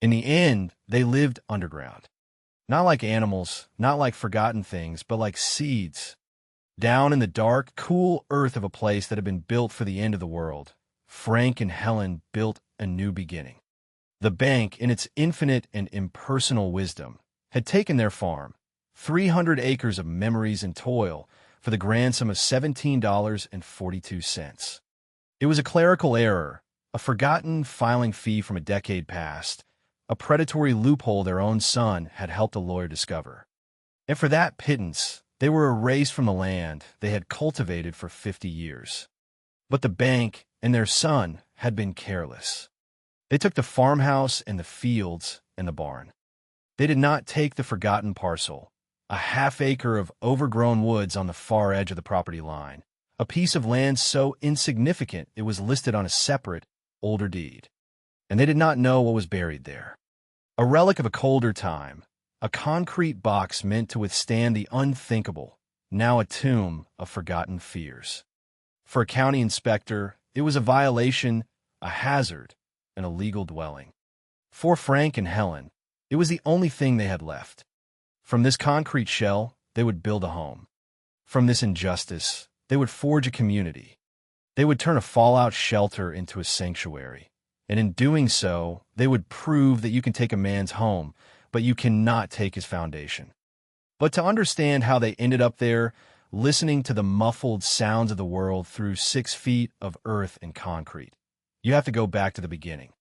In the end, they lived underground. Not like animals, not like forgotten things, but like seeds. Down in the dark, cool earth of a place that had been built for the end of the world, Frank and Helen built a new beginning. The bank, in its infinite and impersonal wisdom, had taken their farm, 300 acres of memories and toil, for the grand sum of $17.42. It was a clerical error, a forgotten filing fee from a decade past, a predatory loophole their own son had helped a lawyer discover. And for that pittance, they were erased from the land they had cultivated for 50 years. But the bank and their son had been careless. They took the farmhouse and the fields and the barn. They did not take the forgotten parcel, a half-acre of overgrown woods on the far edge of the property line, a piece of land so insignificant it was listed on a separate, older deed. And they did not know what was buried there. A relic of a colder time, a concrete box meant to withstand the unthinkable, now a tomb of forgotten fears. For a county inspector, it was a violation, a hazard, an illegal dwelling. For Frank and Helen, it was the only thing they had left. From this concrete shell, they would build a home. From this injustice, they would forge a community. They would turn a fallout shelter into a sanctuary. And in doing so, they would prove that you can take a man's home, but you cannot take his foundation. But to understand how they ended up there, listening to the muffled sounds of the world through 6 feet of earth and concrete, you have to go back to the beginning.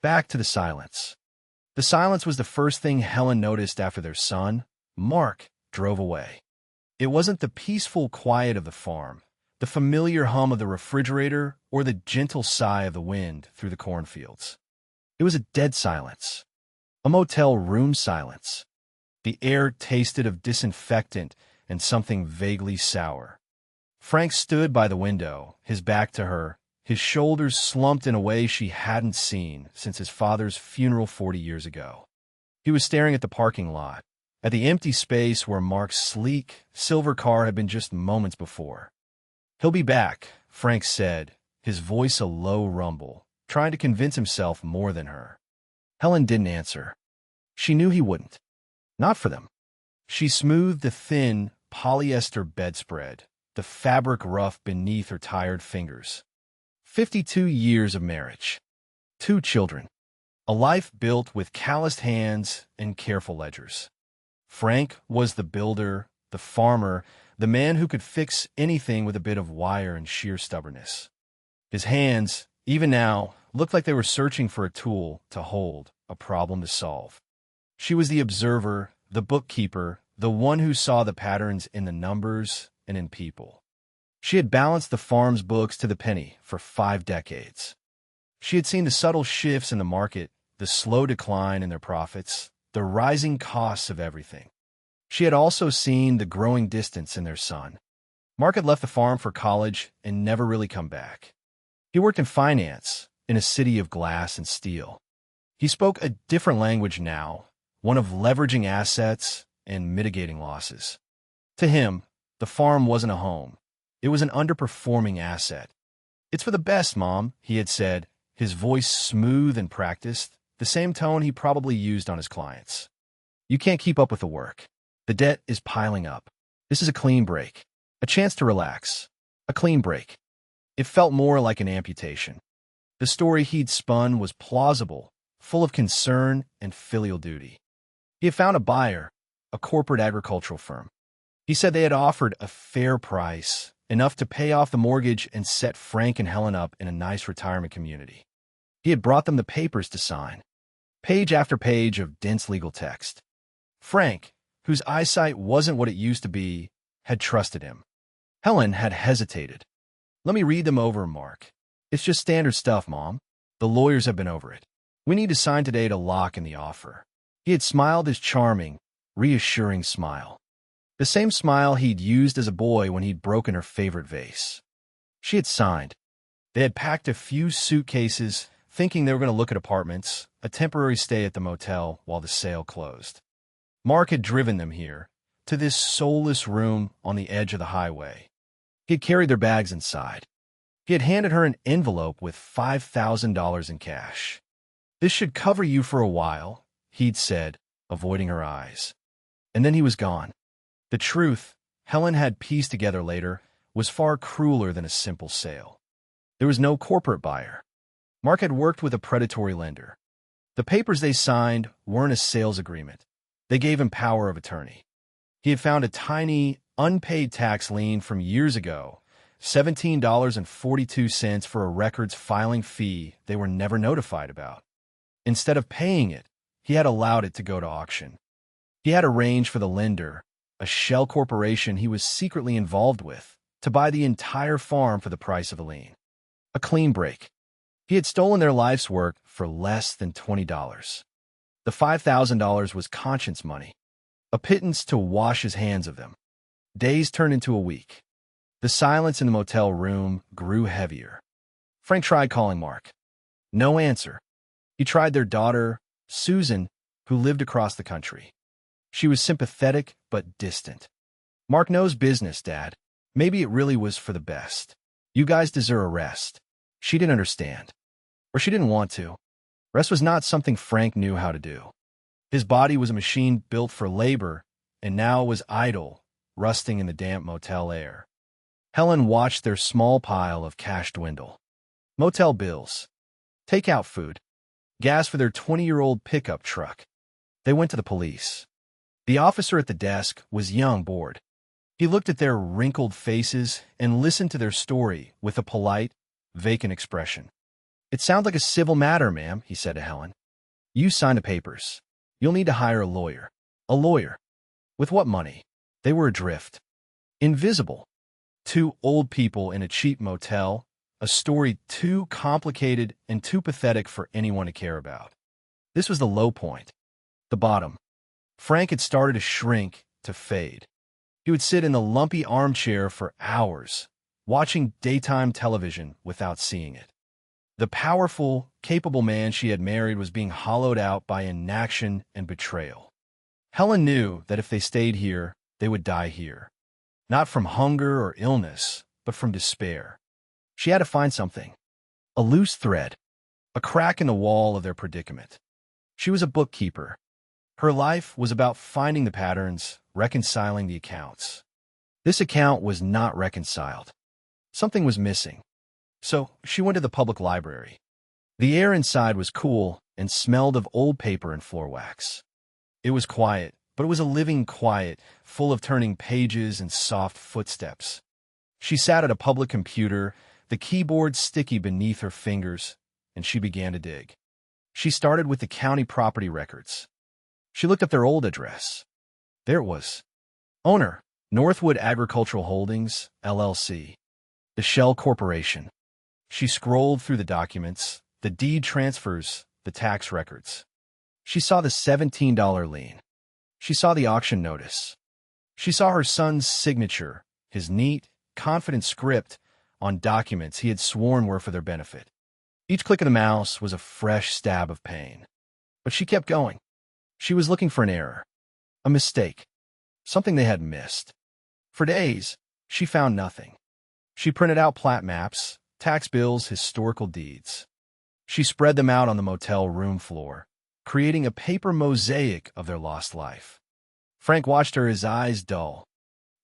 Back to the silence. The silence was the first thing Helen noticed after their son, Mark, drove away. It wasn't the peaceful quiet of the farm, the familiar hum of the refrigerator, or the gentle sigh of the wind through the cornfields. It was a dead silence, a motel room silence. The air tasted of disinfectant and something vaguely sour. Frank stood by the window, his back to her, his shoulders slumped in a way she hadn't seen since his father's funeral 40 years ago. He was staring at the parking lot, at the empty space where Mark's sleek, silver car had been just moments before. "He'll be back," Frank said, his voice a low rumble, trying to convince himself more than her. Helen didn't answer. She knew he wouldn't. Not for them. She smoothed the thin, polyester bedspread, the fabric rough beneath her tired fingers. 52 years of marriage. 2 children. A life built with calloused hands and careful ledgers. Frank was the builder, the farmer, the man who could fix anything with a bit of wire and sheer stubbornness. His hands, even now, looked like they were searching for a tool to hold, a problem to solve. She was the observer, the bookkeeper, the one who saw the patterns in the numbers and in people. She had balanced the farm's books to the penny for 5 decades. She had seen the subtle shifts in the market, the slow decline in their profits, the rising costs of everything. She had also seen the growing distance in their son. Mark had left the farm for college and never really come back. He worked in finance in a city of glass and steel. He spoke a different language now, one of leveraging assets and mitigating losses. To him, the farm wasn't a home. It was an underperforming asset. "It's for the best, Mom," he had said, his voice smooth and practiced, the same tone he probably used on his clients. "You can't keep up with the work. The debt is piling up. This is a clean break. A chance to relax. A clean break." It felt more like an amputation. The story he'd spun was plausible, full of concern and filial duty. He had found a buyer, a corporate agricultural firm. He said they had offered a fair price, enough to pay off the mortgage and set Frank and Helen up in a nice retirement community. He had brought them the papers to sign, page after page of dense legal text. Frank, whose eyesight wasn't what it used to be, had trusted him. Helen had hesitated. "Let me read them over, Mark. It's just standard stuff, Mom. The lawyers have been over it. We need to sign today to lock in the offer." He had smiled his charming, reassuring smile. The same smile he'd used as a boy when he'd broken her favorite vase. She had signed. They had packed a few suitcases, thinking they were going to look at apartments, a temporary stay at the motel while the sale closed. Mark had driven them here, to this soulless room on the edge of the highway. He had carried their bags inside. He had handed her an envelope with $5,000 in cash. "This should cover you for a while," he'd said, avoiding her eyes. And then he was gone. The truth, Helen had pieced together later, was far crueler than a simple sale. There was no corporate buyer. Mark had worked with a predatory lender. The papers they signed weren't a sales agreement. They gave him power of attorney. He had found a tiny, unpaid tax lien from years ago, $17.42 for a records filing fee they were never notified about. Instead of paying it, he had allowed it to go to auction. He had arranged for the lender, a shell corporation he was secretly involved with, to buy the entire farm for the price of a lien. A clean break. He had stolen their life's work for less than $20. The $5,000 was conscience money, a pittance to wash his hands of them. Days turned into a week. The silence in the motel room grew heavier. Frank tried calling Mark. No answer. He tried their daughter, Susan, who lived across the country. She was sympathetic but distant. "Mark knows business, Dad. Maybe it really was for the best. You guys deserve a rest." She didn't understand. Or she didn't want to. Rest was not something Frank knew how to do. His body was a machine built for labor, and now it was idle, rusting in the damp motel air. Helen watched their small pile of cash dwindle. Motel bills, takeout food, gas for their 20-year-old pickup truck. They went to the police. The officer at the desk was young, bored. He looked at their wrinkled faces and listened to their story with a polite, vacant expression. "It sounds like a civil matter, ma'am," he said to Helen. "You sign the papers. You'll need to hire a lawyer." A lawyer? With what money? They were adrift. Invisible. Two old people in a cheap motel, a story too complicated and too pathetic for anyone to care about. This was the low point. The bottom. Frank had started to shrink, to fade. He would sit in the lumpy armchair for hours, watching daytime television without seeing it. The powerful, capable man she had married was being hollowed out by inaction and betrayal. Helen knew that if they stayed here, they would die here. Not from hunger or illness, but from despair. She had to find something. A loose thread. A crack in the wall of their predicament. She was a bookkeeper. Her life was about finding the patterns, reconciling the accounts. This account was not reconciled. Something was missing. So she went to the public library. The air inside was cool and smelled of old paper and floor wax. It was quiet, but it was a living quiet, full of turning pages and soft footsteps. She sat at a public computer, the keyboard sticky beneath her fingers, and she began to dig. She started with the county property records. She looked up their old address. There it was. Owner, Northwood Agricultural Holdings, LLC. The Shell Corporation. She scrolled through the documents, the deed transfers, the tax records. She saw the $17 lien. She saw the auction notice. She saw her son's signature, his neat, confident script on documents he had sworn were for their benefit. Each click of the mouse was a fresh stab of pain. But she kept going. She was looking for an error, a mistake, something they had missed. For days, she found nothing. She printed out plat maps, tax bills, historical deeds. She spread them out on the motel room floor, creating a paper mosaic of their lost life. Frank watched her, his eyes dull.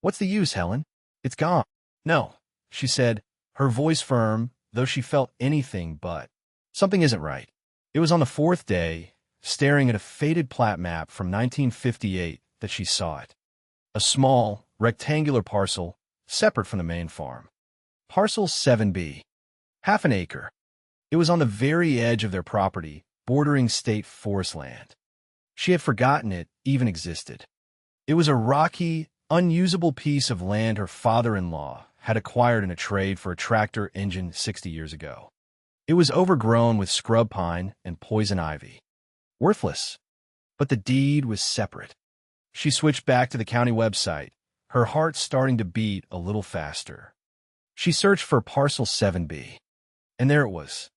"What's the use, Helen? It's gone." "No," she said, her voice firm, though she felt anything but. "Something isn't right." It was on the fourth day, staring at a faded plat map from 1958, that she saw it. A small, rectangular parcel, separate from the main farm. Parcel 7B. Half an acre. It was on the very edge of their property, bordering state forest land. She had forgotten it even existed. It was a rocky, unusable piece of land her father-in-law had acquired in a trade for a tractor engine 60 years ago. It was overgrown with scrub pine and poison ivy. Worthless. But the deed was separate. She switched back to the county website, her heart starting to beat a little faster. She searched for Parcel 7B. And there it was.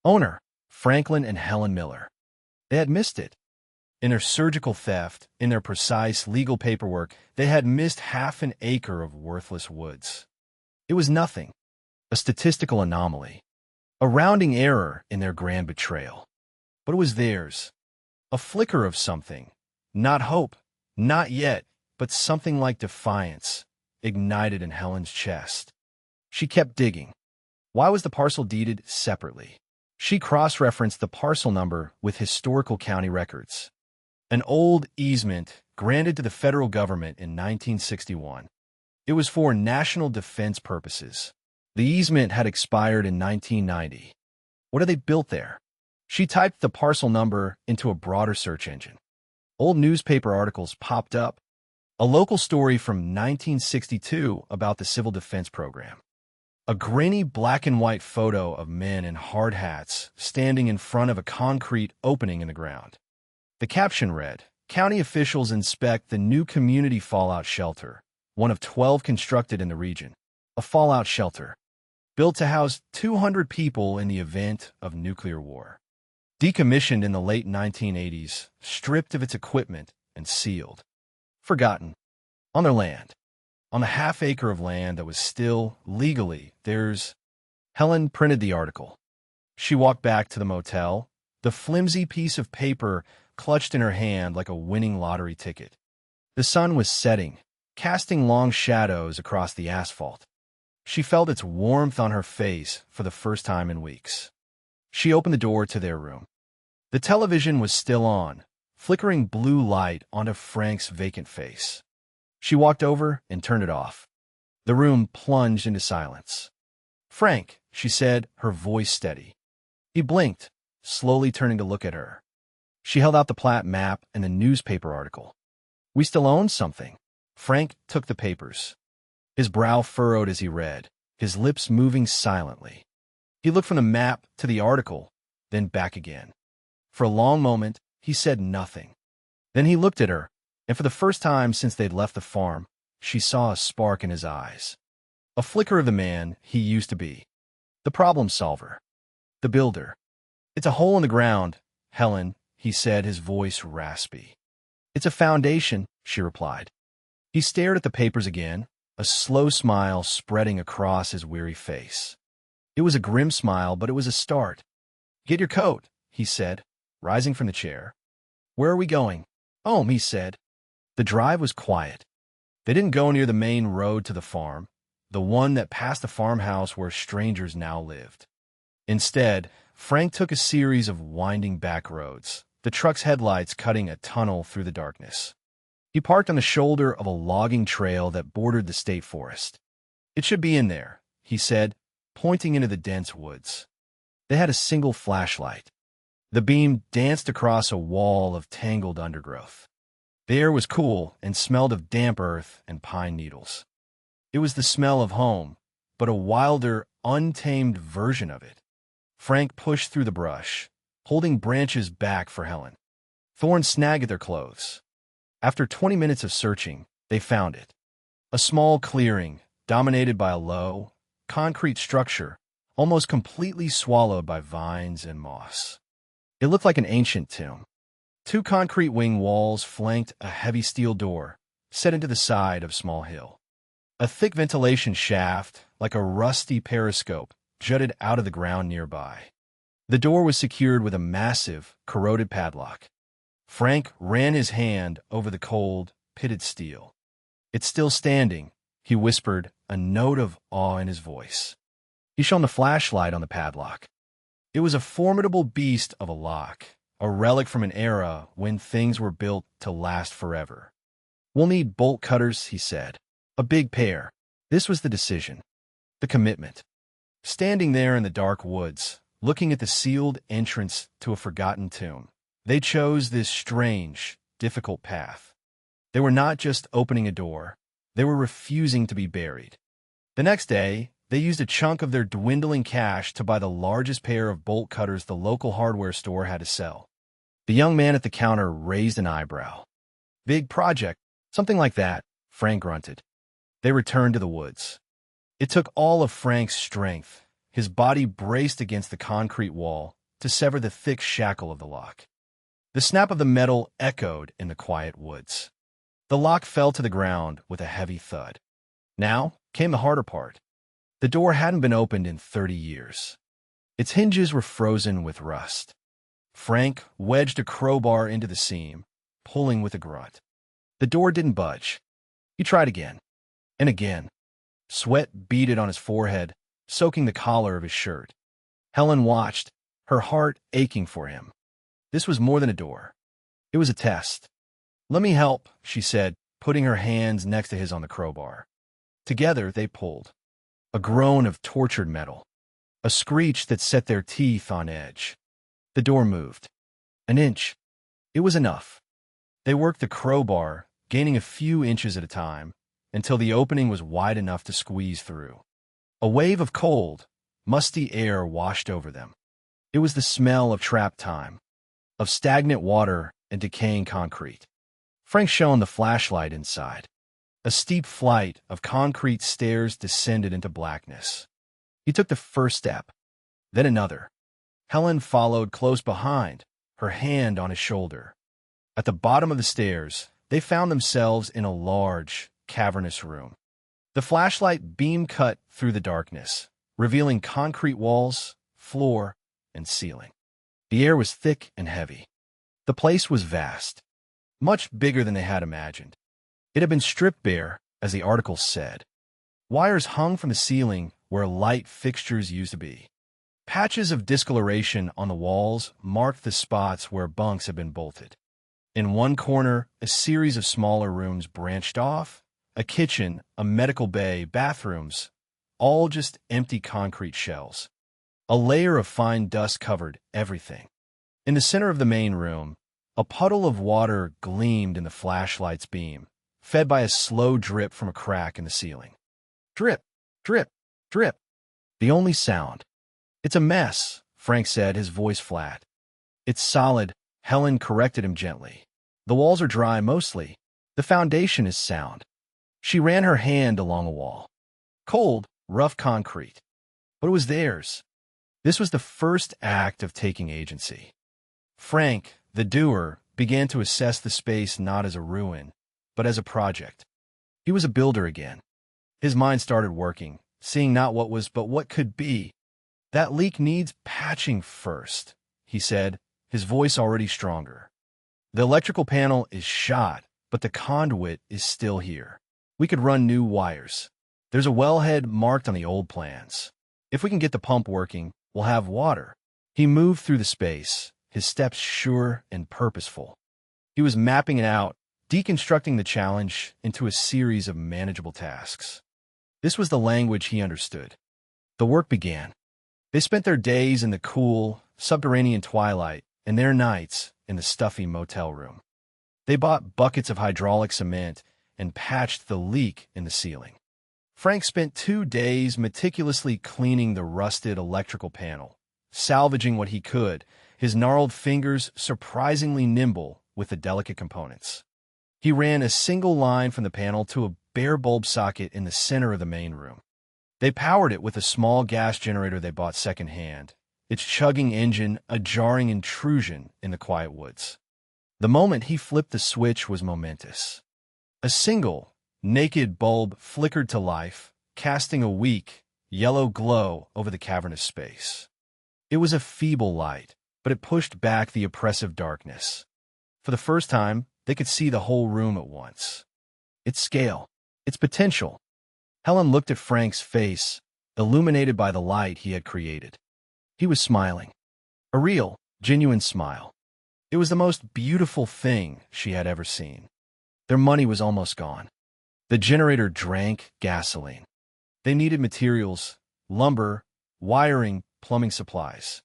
Owner, Franklin and Helen Miller. They had missed it. In their surgical theft, in their precise legal paperwork, they had missed half an acre of worthless woods. It was nothing. A statistical anomaly. A rounding error in their grand betrayal. but it was theirs. A flicker of something. Not hope, not yet, but something like defiance ignited in Helen's chest. She kept digging. Why was the parcel deeded separately? She cross-referenced the parcel number with historical county records. An old easement granted to the federal government in 1961. It was for national defense purposes. The easement had expired in 1990. What had they built there? She typed the parcel number into a broader search engine. Old newspaper articles popped up. A local story from 1962 about the Civil Defense Program. A grainy black and white photo of men in hard hats standing in front of a concrete opening in the ground. The caption read, "County officials inspect the new community fallout shelter, one of 12 constructed in the region. A fallout shelter, built to house 200 people in the event of nuclear war. Decommissioned in the late 1980s, stripped of its equipment and sealed. Forgotten. On their land. On the half-acre of land that was still, legally, theirs." Helen printed the article. She walked back to the motel, the flimsy piece of paper clutched in her hand like a winning lottery ticket. The sun was setting, casting long shadows across the asphalt. She felt its warmth on her face for the first time in weeks. She opened the door to their room. The television was still on, flickering blue light onto Frank's vacant face. She walked over and turned it off. The room plunged into silence. "Frank," she said, her voice steady. He blinked, slowly turning to look at her. She held out the plat map and the newspaper article. "We still own something." Frank took the papers. His brow furrowed as he read, his lips moving silently. He looked from the map to the article, then back again. For a long moment, he said nothing. Then he looked at her, and for the first time since they'd left the farm, she saw a spark in his eyes. A flicker of the man he used to be. The problem solver. The builder. "It's a hole in the ground, Helen," he said, his voice raspy. "It's a foundation," she replied. He stared at the papers again, a slow smile spreading across his weary face. It was a grim smile, but it was a start. "Get your coat," he said, rising from the chair. "Where are we going?" "Home," he said. The drive was quiet. They didn't go near the main road to the farm, the one that passed the farmhouse where strangers now lived. Instead, Frank took a series of winding back roads, the truck's headlights cutting a tunnel through the darkness. He parked on the shoulder of a logging trail that bordered the state forest. "It should be in there," he said, pointing into the dense woods. They had a single flashlight. The beam danced across a wall of tangled undergrowth. The air was cool and smelled of damp earth and pine needles. It was the smell of home, but a wilder, untamed version of it. Frank pushed through the brush, holding branches back for Helen. Thorns snagged at their clothes. After 20 minutes of searching, they found it. A small clearing, dominated by a low, concrete structure, almost completely swallowed by vines and moss. It looked like an ancient tomb. 2 concrete wing walls flanked a heavy steel door, set into the side of a small hill. A thick ventilation shaft, like a rusty periscope, jutted out of the ground nearby. The door was secured with a massive, corroded padlock. Frank ran his hand over the cold, pitted steel. "It's still standing," he whispered, a note of awe in his voice. He shone the flashlight on the padlock. It was a formidable beast of a lock, a relic from an era when things were built to last forever. "We'll need bolt cutters," he said. "A big pair." This was the decision. The commitment. Standing there in the dark woods, looking at the sealed entrance to a forgotten tomb, they chose this strange, difficult path. They were not just opening a door, they were refusing to be buried. The next day, they used a chunk of their dwindling cash to buy the largest pair of bolt cutters the local hardware store had to sell. The young man at the counter raised an eyebrow. "Big project, something like that," Frank grunted. They returned to the woods. It took all of Frank's strength, his body braced against the concrete wall, to sever the thick shackle of the lock. The snap of the metal echoed in the quiet woods. The lock fell to the ground with a heavy thud. Now came the harder part. The door hadn't been opened in 30 years. Its hinges were frozen with rust. Frank wedged a crowbar into the seam, pulling with a grunt. The door didn't budge. He tried again, and again. Sweat beaded on his forehead, soaking the collar of his shirt. Helen watched, her heart aching for him. This was more than a door. It was a test. "Let me help," she said, putting her hands next to his on the crowbar. Together they pulled. A groan of tortured metal. A screech that set their teeth on edge. The door moved. An inch. It was enough. They worked the crowbar, gaining a few inches at a time, until the opening was wide enough to squeeze through. A wave of cold, musty air washed over them. It was the smell of trapped time, of stagnant water and decaying concrete. Frank shone the flashlight inside. A steep flight of concrete stairs descended into blackness. He took the first step, then another. Helen followed close behind, her hand on his shoulder. At the bottom of the stairs, they found themselves in a large, cavernous room. The flashlight beam cut through the darkness, revealing concrete walls, floor, and ceiling. The air was thick and heavy. The place was vast, much bigger than they had imagined. It had been stripped bare, as the article said. Wires hung from the ceiling where light fixtures used to be. Patches of discoloration on the walls marked the spots where bunks had been bolted. In one corner, a series of smaller rooms branched off, a kitchen, a medical bay, bathrooms, all just empty concrete shells. A layer of fine dust covered everything. In the center of the main room, a puddle of water gleamed in the flashlight's beam, fed by a slow drip from a crack in the ceiling. Drip, drip, drip. The only sound. "It's a mess," Frank said, his voice flat. "It's solid," Helen corrected him gently. "The walls are dry mostly. The foundation is sound." She ran her hand along a wall. Cold, rough concrete. But it was theirs. This was the first act of taking agency. Frank, the doer, began to assess the space not as a ruin, but as a project. He was a builder again. His mind started working, seeing not what was, but what could be. "That leak needs patching first," he said, his voice already stronger. "The electrical panel is shot, but the conduit is still here. We could run new wires. There's a wellhead marked on the old plans. If we can get the pump working, we'll have water." He moved through the space, his steps sure and purposeful. He was mapping it out, deconstructing the challenge into a series of manageable tasks. This was the language he understood. The work began. They spent their days in the cool, subterranean twilight and their nights in the stuffy motel room. They bought buckets of hydraulic cement and patched the leak in the ceiling. Frank spent 2 days meticulously cleaning the rusted electrical panel, salvaging what he could, his gnarled fingers surprisingly nimble with the delicate components. He ran a single line from the panel to a bare bulb socket in the center of the main room. They powered it with a small gas generator they bought secondhand, its chugging engine a jarring intrusion in the quiet woods. The moment he flipped the switch was momentous. A single, naked bulb flickered to life, casting a weak, yellow glow over the cavernous space. It was a feeble light, but it pushed back the oppressive darkness. For the first time, they could see the whole room at once. Its scale, its potential. Helen looked at Frank's face, illuminated by the light he had created. He was smiling. A real, genuine smile. It was the most beautiful thing she had ever seen. Their money was almost gone. The generator drank gasoline. They needed materials, lumber, wiring, plumbing supplies.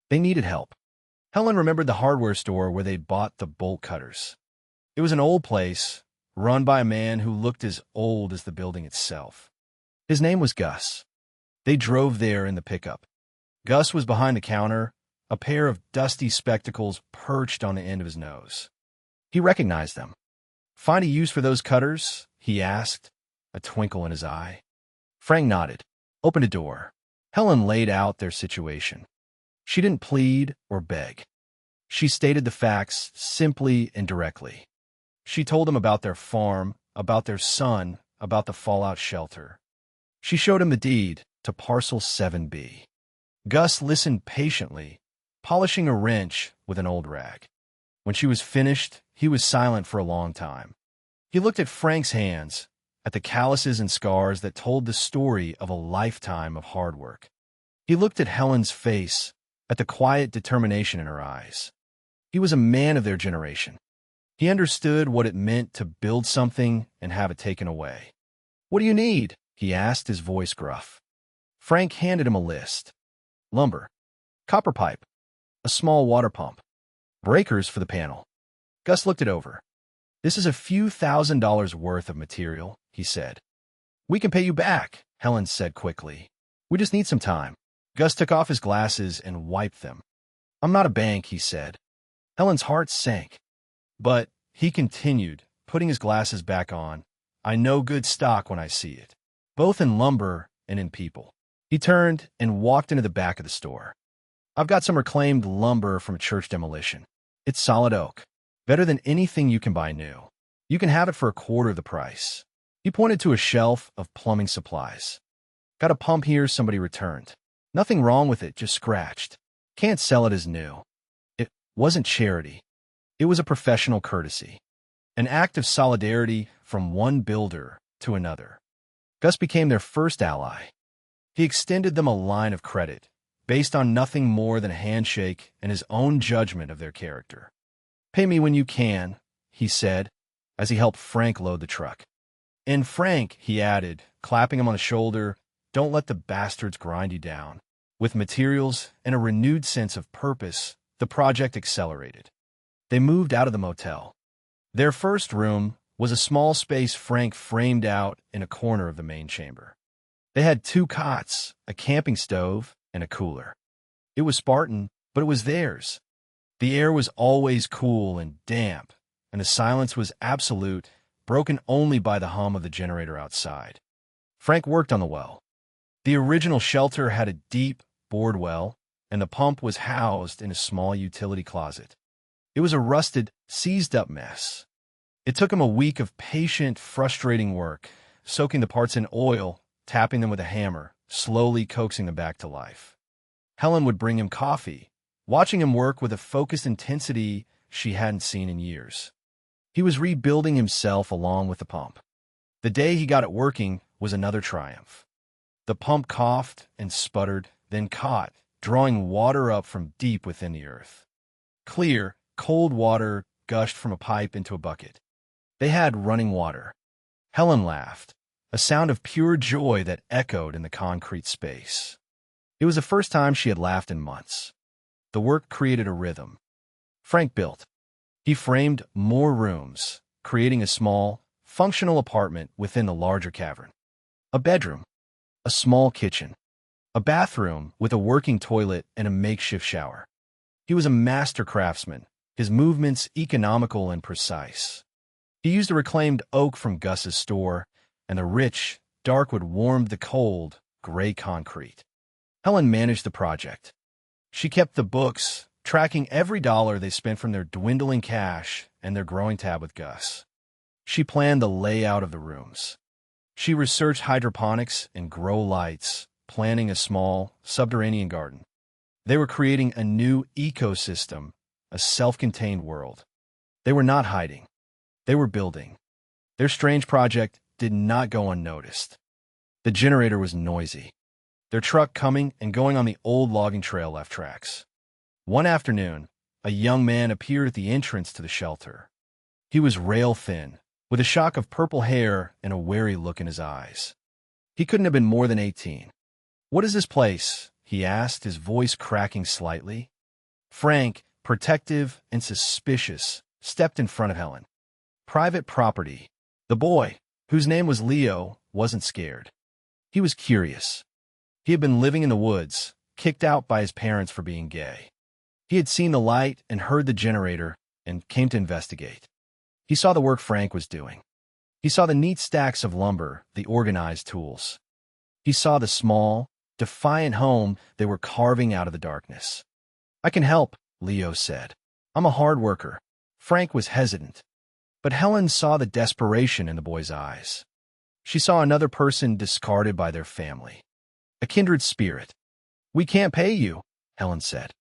They needed help. Helen remembered the hardware store where they'd bought the bolt cutters. It was an old place, run by a man who looked as old as the building itself. His name was Gus. They drove there in the pickup. Gus was behind the counter, a pair of dusty spectacles perched on the end of his nose. He recognized them. "Find a use for those cutters?" he asked, a twinkle in his eye. Frank nodded, opened a door. Helen laid out their situation. She didn't plead or beg. She stated the facts simply and directly. She told him about their farm, about their son, about the fallout shelter. She showed him the deed to Parcel 7B. Gus listened patiently, polishing a wrench with an old rag. When she was finished, he was silent for a long time. He looked at Frank's hands, at the calluses and scars that told the story of a lifetime of hard work. He looked at Helen's face, at the quiet determination in her eyes. He was a man of their generation. He understood what it meant to build something and have it taken away. "What do you need?" he asked, his voice gruff. Frank handed him a list. Lumber, copper pipe, a small water pump, breakers for the panel. Gus looked it over. "This is a few $1,000s worth of material," he said. "We can pay you back," Helen said quickly. "We just need some time." Gus took off his glasses and wiped them. "I'm not a bank," he said. Helen's heart sank. "But," he continued, putting his glasses back on, "I know good stock when I see it, both in lumber and in people." He turned and walked into the back of the store. "I've got some reclaimed lumber from a church demolition. It's solid oak, better than anything you can buy new. You can have it for a quarter of the price." He pointed to a shelf of plumbing supplies. "Got a pump here somebody returned. Nothing wrong with it, just scratched. Can't sell it as new." It wasn't charity. It was a professional courtesy, an act of solidarity from one builder to another. Gus became their first ally. He extended them a line of credit, based on nothing more than a handshake and his own judgment of their character. "Pay me when you can," he said, as he helped Frank load the truck. "And Frank," he added, clapping him on the shoulder, "don't let the bastards grind you down." With materials and a renewed sense of purpose, the project accelerated. They moved out of the motel. Their first room was a small space Frank framed out in a corner of the main chamber. They had 2 cots, a camping stove, and a cooler. It was Spartan, but it was theirs. The air was always cool and damp, and the silence was absolute, broken only by the hum of the generator outside. Frank worked on the well. The original shelter had a deep, bored well, and the pump was housed in a small utility closet. It was a rusted, seized-up mess. It took him a week of patient, frustrating work, soaking the parts in oil, tapping them with a hammer, slowly coaxing them back to life. Helen would bring him coffee, watching him work with a focused intensity she hadn't seen in years. He was rebuilding himself along with the pump. The day he got it working was another triumph. The pump coughed and sputtered, then caught, drawing water up from deep within the earth. Clear, cold water gushed from a pipe into a bucket. They had running water. Helen laughed, a sound of pure joy that echoed in the concrete space. It was the first time she had laughed in months. The work created a rhythm. Frank built. He framed more rooms, creating a small, functional apartment within the larger cavern. A bedroom, a small kitchen, a bathroom with a working toilet and a makeshift shower. He was a master craftsman, his movements economical and precise. He used a reclaimed oak from Gus's store, and the rich, dark wood warmed the cold, gray concrete. Helen managed the project. She kept the books, tracking every dollar they spent from their dwindling cash and their growing tab with Gus. She planned the layout of the rooms. She researched hydroponics and grow lights, planning a small, subterranean garden. They were creating a new ecosystem, a self-contained world. They were not hiding. They were building. Their strange project did not go unnoticed. The generator was noisy. Their truck coming and going on the old logging trail left tracks. One afternoon, a young man appeared at the entrance to the shelter. He was rail-thin, with a shock of purple hair and a wary look in his eyes. He couldn't have been more than 18. "What is this place?" he asked, his voice cracking slightly. Frank, protective and suspicious, stepped in front of Helen. "Private property." The boy, whose name was Leo, wasn't scared. He was curious. He had been living in the woods, kicked out by his parents for being gay. He had seen the light and heard the generator and came to investigate. He saw the work Frank was doing. He saw the neat stacks of lumber, the organized tools. He saw the small, defiant home they were carving out of the darkness. "I can help," Leo said. "I'm a hard worker." Frank was hesitant, but Helen saw the desperation in the boy's eyes. She saw another person discarded by their family. A kindred spirit. "We can't pay you," Helen said.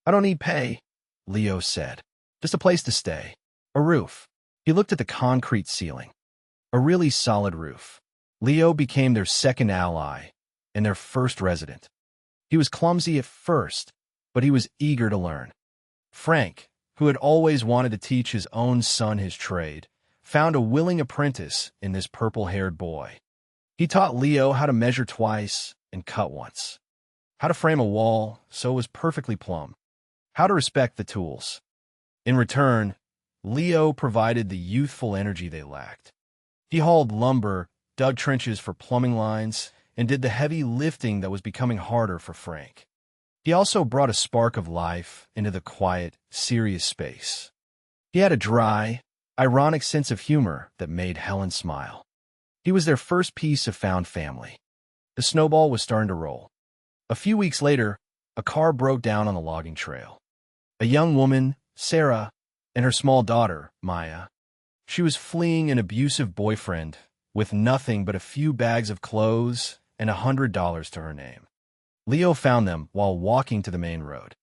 I don't need pay, Leo said. Just a place to stay. A roof. He looked at the concrete ceiling. A really solid roof. Leo became their second ally and their first resident. He was clumsy at first, but he was eager to learn. Frank, who had always wanted to teach his own son his trade, found a willing apprentice in this purple-haired boy. He taught Leo how to measure twice and cut once, how to frame a wall so it was perfectly plumb, how to respect the tools. In return, Leo provided the youthful energy they lacked. He hauled lumber, dug trenches for plumbing lines, and did the heavy lifting that was becoming harder for Frank. He also brought a spark of life into the quiet, serious space. He had a dry, ironic sense of humor that made Helen smile. He was their first piece of found family. The snowball was starting to roll. A few weeks later, a car broke down on the logging trail. A young woman, Sarah, and her small daughter, Maya. She was fleeing an abusive boyfriend with nothing but a few bags of clothes and $100 to her name. Leo found them while walking to the main road.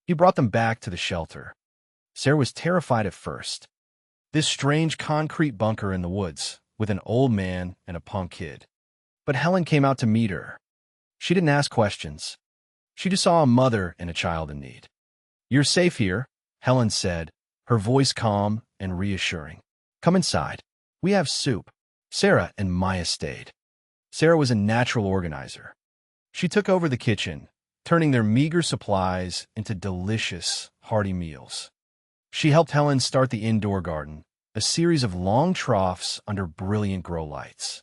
He brought them back to the shelter. Sarah was terrified at first. This strange concrete bunker in the woods with an old man and a punk kid. But Helen came out to meet her. She didn't ask questions. She just saw a mother and a child in need. "You're safe here," Helen said, her voice calm and reassuring. "Come inside. We have soup." Sarah and Maya stayed. Sarah was a natural organizer. She took over the kitchen, turning their meager supplies into delicious, hearty meals. She helped Helen start the indoor garden, a series of long troughs under brilliant grow lights.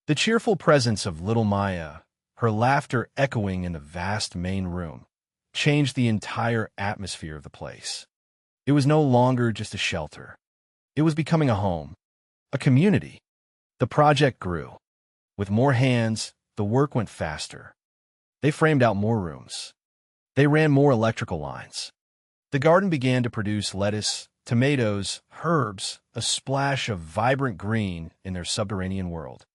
The cheerful presence of little Maya, her laughter echoing in the vast main room, changed the entire atmosphere of the place. It was no longer just a shelter. It was becoming a home, a community. The project grew. With more hands, the work went faster. They framed out more rooms. They ran more electrical lines. The garden began to produce lettuce, tomatoes, herbs, a splash of vibrant green in their subterranean world.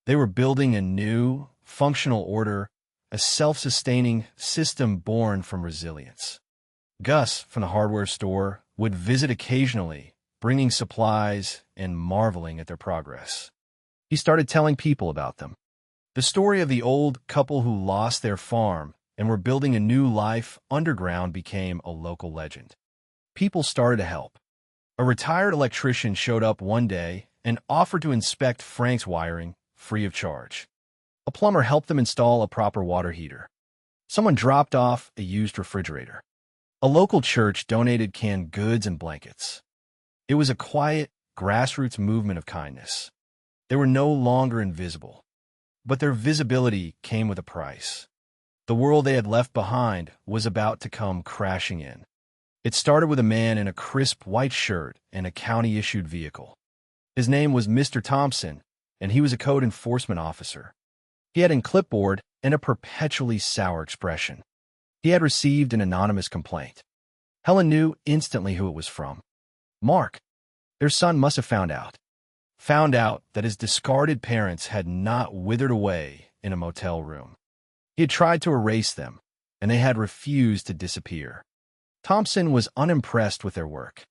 They were building a new, functional order, a self-sustaining system born from resilience. Gus, from the hardware store, would visit occasionally, bringing supplies and marveling at their progress. He started telling people about them. The story of the old couple who lost their farm and were building a new life underground became a local legend. People started to help. A retired electrician showed up one day and offered to inspect Frank's wiring free of charge. A plumber helped them install a proper water heater. Someone dropped off a used refrigerator. A local church donated canned goods and blankets. It was a quiet, grassroots movement of kindness. They were no longer invisible, but their visibility came with a price. The world they had left behind was about to come crashing in. It started with a man in a crisp white shirt and a county-issued vehicle. His name was Mr. Thompson, and he was a code enforcement officer. He had a clipboard and a perpetually sour expression. He had received an anonymous complaint. Helen knew instantly who it was from. Mark. Their son must have found out that his discarded parents had not withered away in a motel room. He had tried to erase them, and they had refused to disappear. Thompson was unimpressed with their work.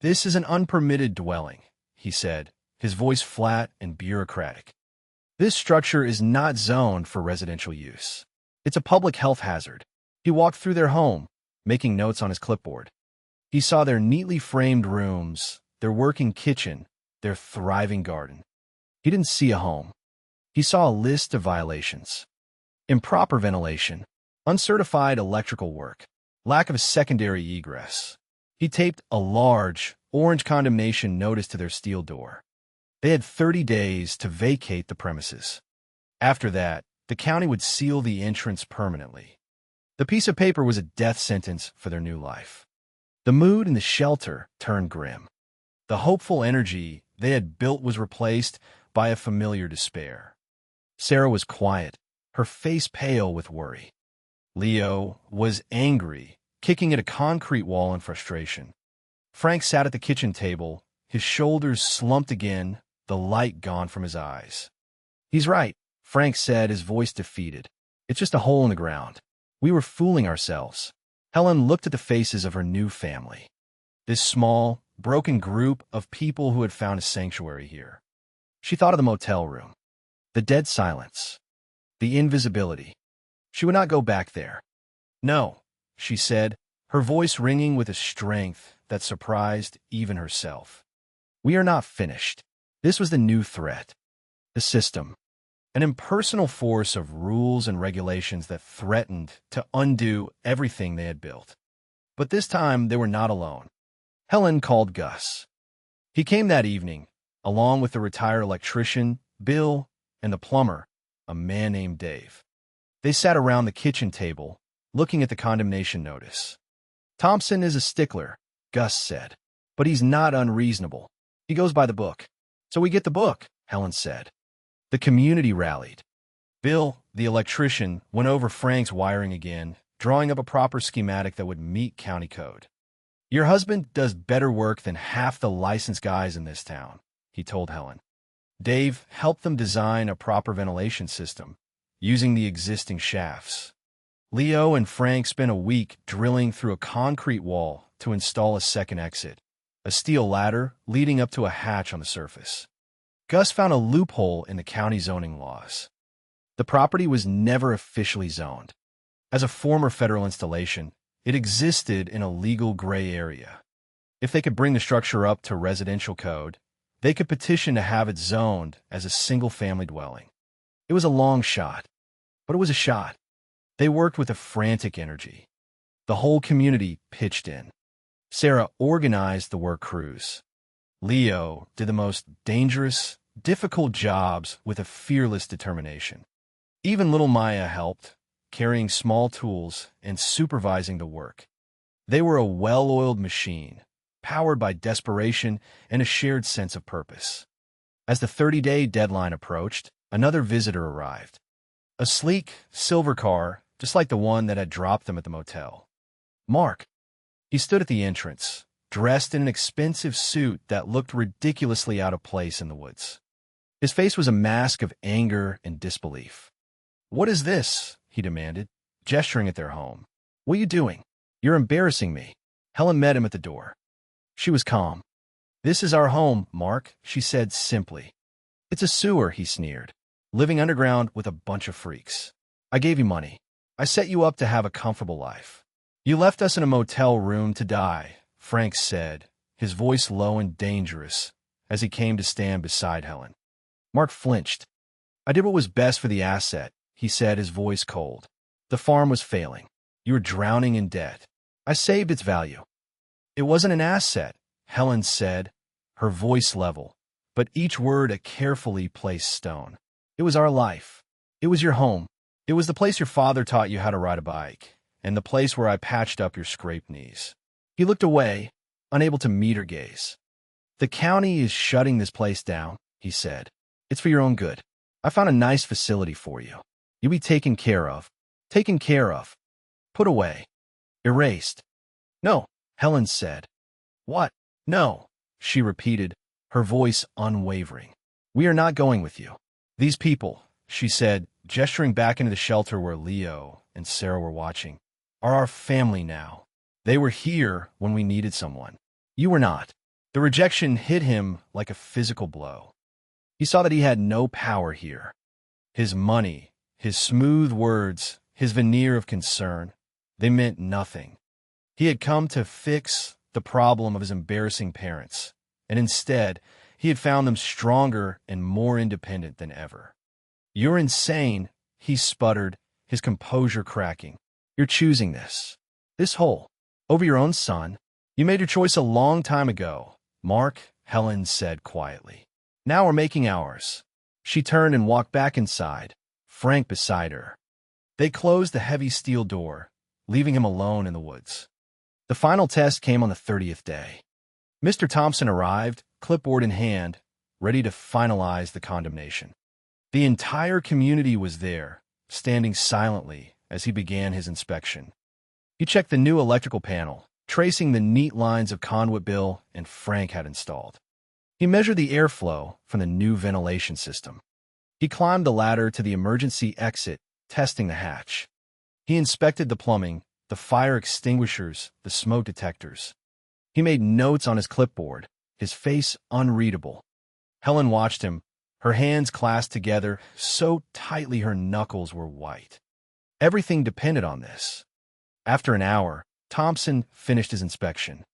"This is an unpermitted dwelling," he said, his voice flat and bureaucratic. "This structure is not zoned for residential use. It's a public health hazard." He walked through their home, making notes on his clipboard. He saw their neatly framed rooms, their working kitchen, their thriving garden. He didn't see a home. He saw a list of violations. Improper ventilation, uncertified electrical work, lack of a secondary egress. He taped a large, orange condemnation notice to their steel door. They had 30 days to vacate the premises. After that, the county would seal the entrance permanently. The piece of paper was a death sentence for their new life. The mood in the shelter turned grim. The hopeful energy they had built was replaced by a familiar despair. Sarah was quiet, her face pale with worry. Leo was angry, kicking at a concrete wall in frustration. Frank sat at the kitchen table, his shoulders slumped again, the light gone from his eyes. "He's right," Frank said, his voice defeated. "It's just a hole in the ground. We were fooling ourselves." Helen looked at the faces of her new family. This small, broken group of people who had found a sanctuary here. She thought of the motel room, the dead silence, the invisibility. She would not go back there. No, she said, her voice ringing with a strength that surprised even herself. We are not finished. This was the new threat. The system. An impersonal force of rules and regulations that threatened to undo everything they had built. But this time, they were not alone. Helen called Gus. He came that evening, along with the retired electrician, Bill, and the plumber, a man named Dave. They sat around the kitchen table, looking at the condemnation notice. Thompson is a stickler, Gus said, but he's not unreasonable. He goes by the book. So we get the book, Helen said. The community rallied. Bill, the electrician, went over Frank's wiring again, drawing up a proper schematic that would meet county code. Your husband does better work than half the licensed guys in this town, he told Helen. Dave helped them design a proper ventilation system, using the existing shafts. Leo and Frank spent a week drilling through a concrete wall to install a second exit, a steel ladder leading up to a hatch on the surface. Gus found a loophole in the county zoning laws. The property was never officially zoned. As a former federal installation, it existed in a legal gray area. If they could bring the structure up to residential code, they could petition to have it zoned as a single-family dwelling. It was a long shot, but it was a shot. They worked with a frantic energy. The whole community pitched in. Sarah organized the work crews. Leo did the most dangerous, difficult jobs with a fearless determination. Even little Maya helped, carrying small tools and supervising the work. They were a well-oiled machine, powered by desperation and a shared sense of purpose. As the 30-day deadline approached, another visitor arrived. A sleek, silver car, just like the one that had dropped them at the motel. Mark. He stood at the entrance, dressed in an expensive suit that looked ridiculously out of place in the woods. His face was a mask of anger and disbelief. What is this? He demanded, gesturing at their home. What are you doing? You're embarrassing me. Helen met him at the door. She was calm. This is our home, Mark, she said simply. It's a sewer, he sneered, living underground with a bunch of freaks. I gave you money. I set you up to have a comfortable life. You left us in a motel room to die, Frank said, his voice low and dangerous, as he came to stand beside Helen. Mark flinched. I did what was best for the asset, he said, his voice cold. The farm was failing. You were drowning in debt. I saved its value. It wasn't an asset, Helen said, her voice level, but each word a carefully placed stone. It was our life. It was your home. It was the place your father taught you how to ride a bike, and the place where I patched up your scraped knees. He looked away, unable to meet her gaze. The county is shutting this place down, he said. It's for your own good. I found a nice facility for you. You'll be taken care of. Taken care of. Put away. Erased. No, Helen said. What? No, she repeated, her voice unwavering. We are not going with you. These people, she said, gesturing back into the shelter where Leo and Sarah were watching, are our family now. They were here when we needed someone. You were not. The rejection hit him like a physical blow. He saw that he had no power here. His money, his smooth words, his veneer of concern, they meant nothing. He had come to fix the problem of his embarrassing parents, and instead, he had found them stronger and more independent than ever. You're insane, he sputtered, his composure cracking. You're choosing this. This hole. Over your own son. You made your choice a long time ago, Mark, Helen said quietly. Now we're making ours. She turned and walked back inside, Frank beside her. They closed the heavy steel door, leaving him alone in the woods. The final test came on the 30th day. Mr. Thompson arrived, clipboard in hand, ready to finalize the condemnation. The entire community was there, standing silently as he began his inspection. He checked the new electrical panel, tracing the neat lines of conduit Bill and Frank had installed. He measured the airflow from the new ventilation system. He climbed the ladder to the emergency exit, testing the hatch. He inspected the plumbing, the fire extinguishers, the smoke detectors. He made notes on his clipboard, his face unreadable. Helen watched him, her hands clasped together so tightly her knuckles were white. Everything depended on this. After an hour, Thompson finished his inspection.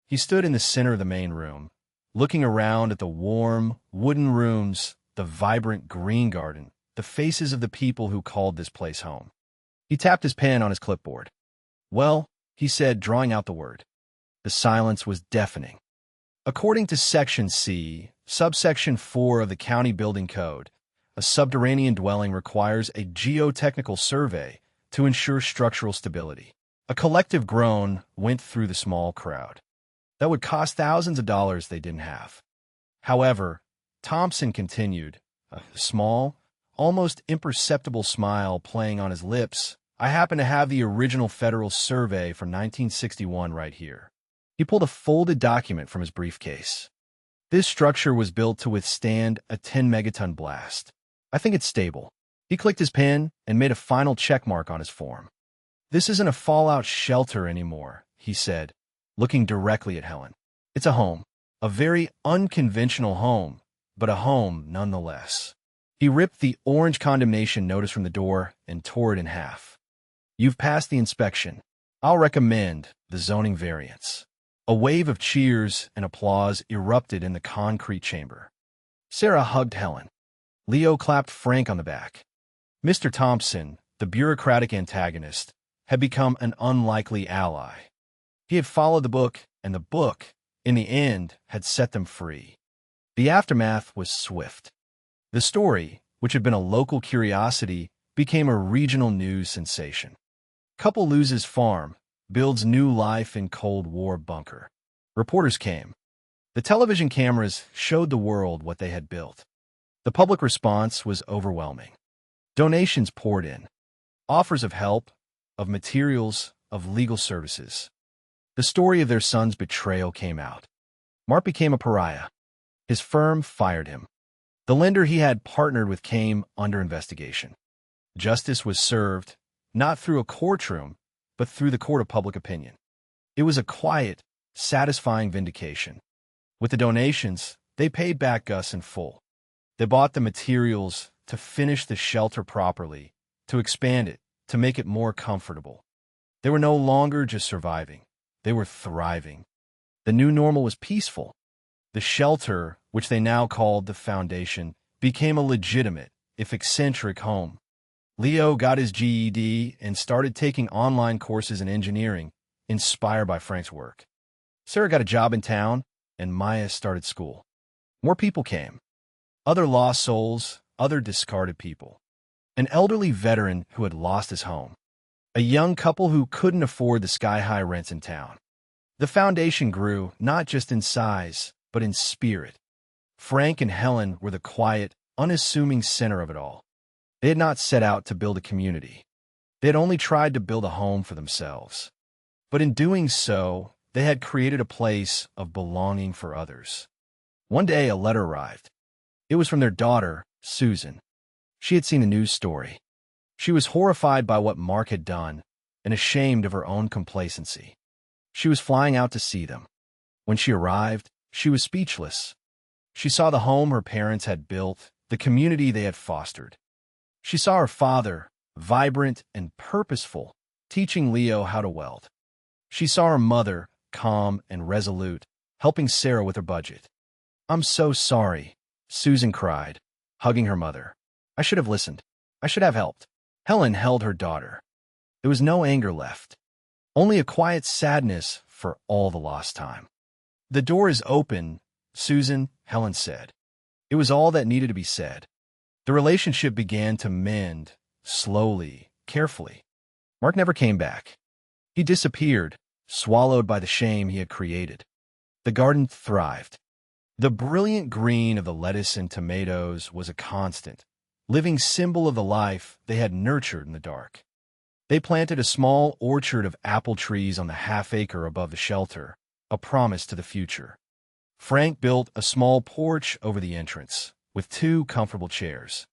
He stood in the center of the main room, looking around at the warm, wooden rooms, the vibrant green garden, the faces of the people who called this place home. He tapped his pen on his clipboard. "Well," he said, drawing out the word. The silence was deafening. According to Section C, subsection 4 of the County Building Code, a subterranean dwelling requires a geotechnical survey to ensure structural stability. A collective groan went through the small crowd. That would cost thousands of dollars they didn't have. However, Thompson continued, a small, almost imperceptible smile playing on his lips. "I happen to have the original federal survey from 1961 right here." He pulled a folded document from his briefcase. "This structure was built to withstand a 10-megaton blast. I think it's stable." He clicked his pen and made a final check mark on his form. "This isn't a fallout shelter anymore," he said, looking directly at Helen. "It's a home, a very unconventional home, but a home nonetheless." He ripped the orange condemnation notice from the door and tore it in half. "You've passed the inspection. I'll recommend the zoning variance." A wave of cheers and applause erupted in the concrete chamber. Sarah hugged Helen. Leo clapped Frank on the back. Mr. Thompson, the bureaucratic antagonist, had become an unlikely ally. He had followed the book, and the book, in the end, had set them free. The aftermath was swift. The story, which had been a local curiosity, became a regional news sensation. Couple loses farm, builds new life in Cold War bunker. Reporters came. The television cameras showed the world what they had built. The public response was overwhelming. Donations poured in. Offers of help, of materials, of legal services. The story of their son's betrayal came out. Mark became a pariah. His firm fired him. The lender he had partnered with came under investigation. Justice was served, not through a courtroom, but through the court of public opinion. It was a quiet, satisfying vindication. With the donations, they paid back Gus in full. They bought the materials to finish the shelter properly, to expand it, to make it more comfortable. They were no longer just surviving. They were thriving. The new normal was peaceful. The shelter, which they now called the Foundation, became a legitimate, if eccentric, home. Leo got his GED and started taking online courses in engineering, inspired by Frank's work. Sarah got a job in town, and Maya started school. More people came. Other lost souls, other discarded people. An elderly veteran who had lost his home. A young couple who couldn't afford the sky-high rents in town. The foundation grew not just in size, but in spirit. Frank and Helen were the quiet, unassuming center of it all. They had not set out to build a community. They had only tried to build a home for themselves. But in doing so, they had created a place of belonging for others. One day, a letter arrived. It was from their daughter, Susan. She had seen a news story. She was horrified by what Mark had done and ashamed of her own complacency. She was flying out to see them. When she arrived, she was speechless. She saw the home her parents had built, the community they had fostered. She saw her father, vibrant and purposeful, teaching Leo how to weld. She saw her mother, calm and resolute, helping Sarah with her budget. "I'm so sorry," Susan cried, hugging her mother. "I should have listened. I should have helped." Helen held her daughter. There was no anger left, only a quiet sadness for all the lost time. "The door is open, Susan," Helen said. It was all that needed to be said. The relationship began to mend, slowly, carefully. Mark never came back. He disappeared, swallowed by the shame he had created. The garden thrived. The brilliant green of the lettuce and tomatoes was a constant, living symbol of the life they had nurtured in the dark. They planted a small orchard of apple trees on the half-acre above the shelter, a promise to the future. Frank built a small porch over the entrance, with 2 comfortable chairs.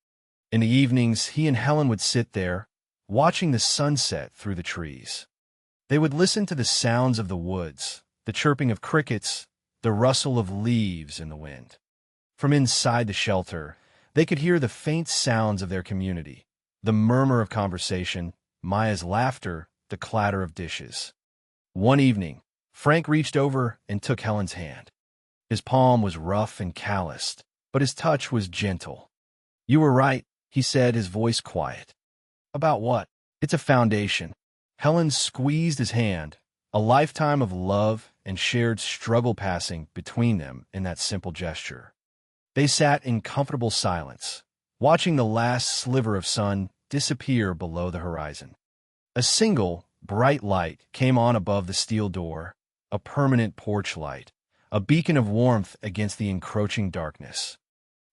In the evenings, he and Helen would sit there, watching the sunset through the trees. They would listen to the sounds of the woods, the chirping of crickets, the rustle of leaves in the wind. From inside the shelter, they could hear the faint sounds of their community, the murmur of conversation, Maya's laughter, the clatter of dishes. One evening, Frank reached over and took Helen's hand. His palm was rough and calloused, but his touch was gentle. "You were right," he said, his voice quiet. "About what?" "It's a foundation." Helen squeezed his hand, a lifetime of love and shared struggle passing between them in that simple gesture. They sat in comfortable silence, watching the last sliver of sun disappear below the horizon. A single, bright light came on above the steel door, a permanent porch light, a beacon of warmth against the encroaching darkness.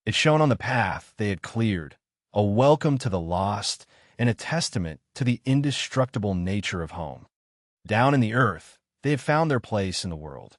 It shone on the path they had cleared, a welcome to the lost and a testament to the indestructible nature of home. Down in the earth, they had found their place in the world.